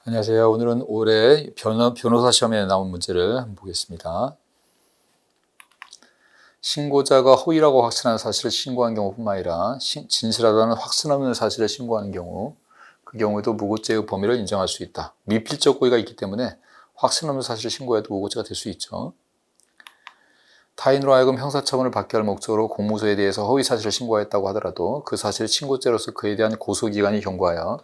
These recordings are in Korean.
안녕하세요. 오늘은 올해 변호사 시험에 나온 문제를 한번 보겠습니다. 신고자가 허위라고 확신하는 사실을 신고한 경우뿐만 아니라 진실하다는 확신 없는 사실을 신고하는 경우, 그 경우에도 무고죄의 범위를 인정할 수 있다. 미필적 고의가 있기 때문에 확신 없는 사실을 신고해도 무고죄가 될 수 있죠. 타인으로 하여금 형사처분을 받게 할 목적으로 공무소에 대해서 허위 사실을 신고하였다고 하더라도 그 사실을 신고죄로서 그에 대한 고소기간이 경과하여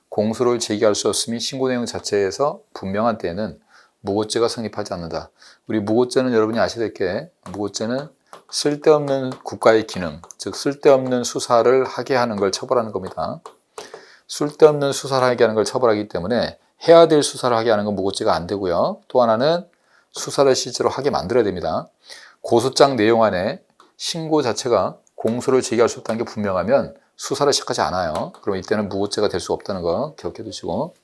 공소를 제기할 수 없음이 신고 내용 자체에서 분명한 때에는 무고죄가 성립하지 않는다. 우리 무고죄는 여러분이 아셔야 될 게, 무고죄는 쓸데없는 국가의 기능, 즉 쓸데없는 수사를 하게 하는 걸 처벌하는 겁니다. 쓸데없는 수사를 하게 하는 걸 처벌하기 때문에 해야 될 수사를 하게 하는 건 무고죄가 안 되고요. 또 하나는 수사를 실제로 하게 만들어야 됩니다. 고소장 내용 안에 신고 자체가 공소를 제기할 수 없다는 게 분명하면 수사를 시작하지 않아요. 그럼 이때는 무고죄가 될 수 없다는 거 기억해 두시고,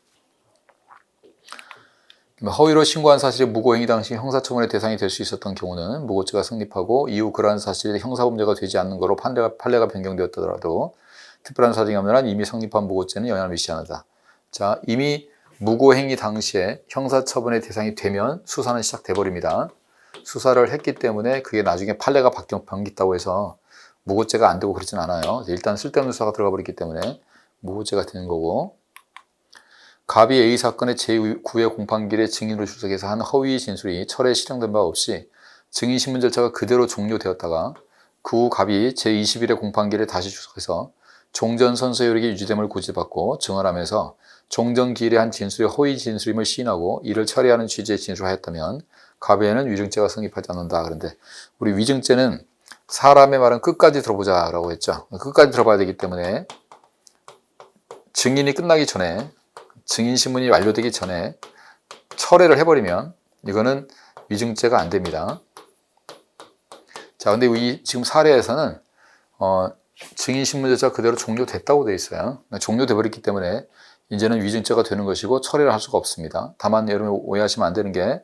허위로 신고한 사실이 무고행위 당시 형사처분의 대상이 될 수 있었던 경우는 무고죄가 성립하고, 이후 그러한 사실이 형사범죄가 되지 않는 거로 판례가 변경되었더라도 특별한 사정이 없는 한 이미 성립한 무고죄는 영향을 미치지 않는다. 자, 이미 무고행위 당시에 형사처분의 대상이 되면 수사는 시작돼 버립니다. 수사를 했기 때문에 그게 나중에 판례가 바뀌었다고 해서 무고죄가 안 되고 그러진 않아요. 일단 쓸데없는 수사가 들어가 버렸기 때문에 무고죄가 되는 거고, 갑이 A 사건의 제9회 공판기일에 증인으로 출석해서 한 허위 진술이 철회에 실행된 바 없이 증인신문 절차가 그대로 종료되었다가 그 후 갑이 제21회 공판기일에 다시 출석해서 종전선서 효력이 유지됨을 고지받고 증언하면서 종전기일에 한 진술이 허위 진술임을 시인하고 이를 철회하는 취지의 진술을 하였다면 갑에는 위증죄가 성립하지 않는다. 그런데 우리 위증죄는 사람의 말은 끝까지 들어보자 라고 했죠. 끝까지 들어봐야 되기 때문에 증인이 끝나기 전에, 증인신문이 완료되기 전에 철회를 해버리면 이거는 위증죄가 안 됩니다. 자, 근데 지금 사례에서는 증인신문 절차가 그대로 종료됐다고 되어 있어요. 종료돼 버렸기 때문에 이제는 위증죄가 되는 것이고 철회를 할 수가 없습니다. 다만 여러분 오해하시면 안 되는 게,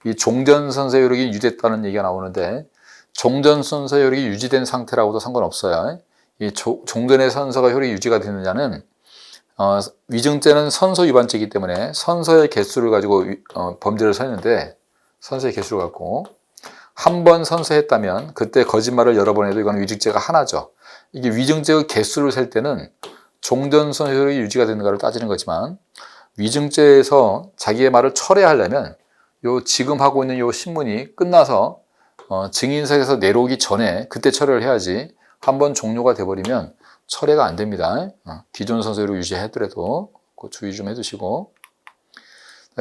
이 종전선서 효력이 유지됐다는 얘기가 나오는데 종전선서 효력이 유지된 상태라고도 상관없어요. 이 종전의 선서가 효력이 유지가 되느냐는 위증죄는 선서 위반죄이기 때문에 선서의 개수를 가지고 범죄를 서는데, 선서의 개수를 갖고 한 번 선서했다면 그때 거짓말을 여러 번 해도 이건 위증죄가 하나죠. 이게 위증죄의 개수를 셀 때는 종전선서 효력이 유지가 되는가를 따지는 거지만, 위증죄에서 자기의 말을 철회하려면 지금 하고 있는 요 신문이 끝나서 증인석에서 내려오기 전에 그때 철회를 해야지, 한번 종료가 돼버리면 철회가 안 됩니다. 기존 선서로 유지하더라도 주의 좀 해두시고,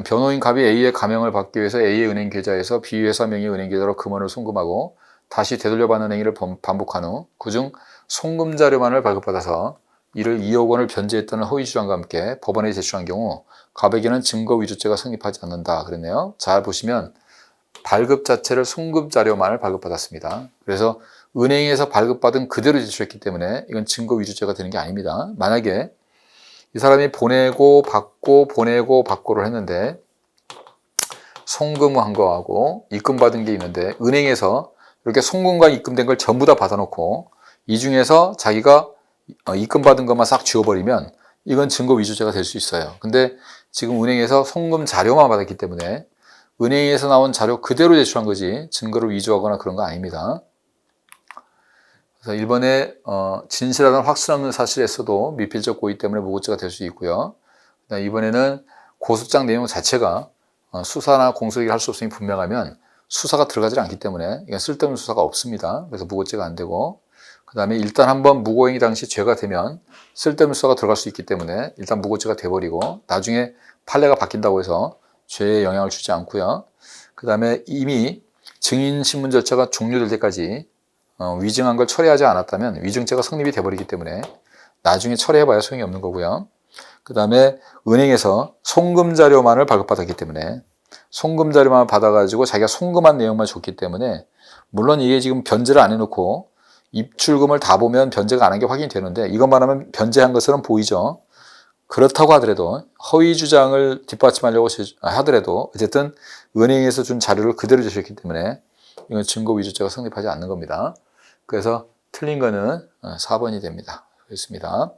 변호인 갑이 A의 가명을 받기 위해서 A의 은행 계좌에서 B 회사 명의 은행 계좌로 금원을 송금하고 다시 되돌려받는 행위를 반복한 후 그중 송금 자료만을 발급받아서 이를 2억 원을 변제했다는 허위 주장과 함께 법원에 제출한 경우 갑에게는 증거 위조죄가 성립하지 않는다 그랬네요. 잘 보시면 발급 자체를 송금 자료만을 발급받았습니다. 그래서 은행에서 발급받은 그대로 제출했기 때문에 이건 증거 위조죄가 되는 게 아닙니다. 만약에 이 사람이 보내고 받고 보내고 받고를 했는데 송금한 거하고 입금받은 게 있는데, 은행에서 이렇게 송금과 입금된 걸 전부 다 받아놓고 이 중에서 자기가 입금받은 것만 싹 지워버리면 이건 증거 위조죄가 될 수 있어요. 근데 지금 은행에서 송금 자료만 받았기 때문에 은행에서 나온 자료 그대로 제출한 거지 증거를 위조하거나 그런 거 아닙니다. 그래서 1번에 진실하다는 확신 없는 사실에서도 미필적 고의 때문에 무고죄가 될 수 있고요. 2번에는 고소장 내용 자체가 수사나 공소기를 할 수 없음이 분명하면 수사가 들어가지 않기 때문에 이건 쓸데없는 수사가 없습니다. 그래서 무고죄가 안 되고, 그 다음에 일단 한번 무고행위 당시 죄가 되면 쓸데없는 수사가 들어갈 수 있기 때문에 일단 무고죄가 돼버리고 나중에 판례가 바뀐다고 해서 죄에 영향을 주지 않고요. 그 다음에 이미 증인신문 절차가 종료될 때까지 위증한 걸 철회하지 않았다면 위증죄가 성립이 돼버리기 때문에 나중에 철회해봐야 소용이 없는 거고요. 그 다음에 은행에서 송금 자료만을 발급받았기 때문에 송금 자료만 받아가지고 자기가 송금한 내용만 줬기 때문에, 물론 이게 지금 변제를 안 해놓고 입출금을 다 보면 변제가 안 한 게 확인이 되는데 이것만 하면 변제한 것처럼 보이죠. 그렇다고 하더라도 허위 주장을 뒷받침하려고 하더라도 어쨌든 은행에서 준 자료를 그대로 주셨기 때문에 이건 증거 위조죄가 성립하지 않는 겁니다. 그래서 틀린 거는 4번이 됩니다. 그렇습니다.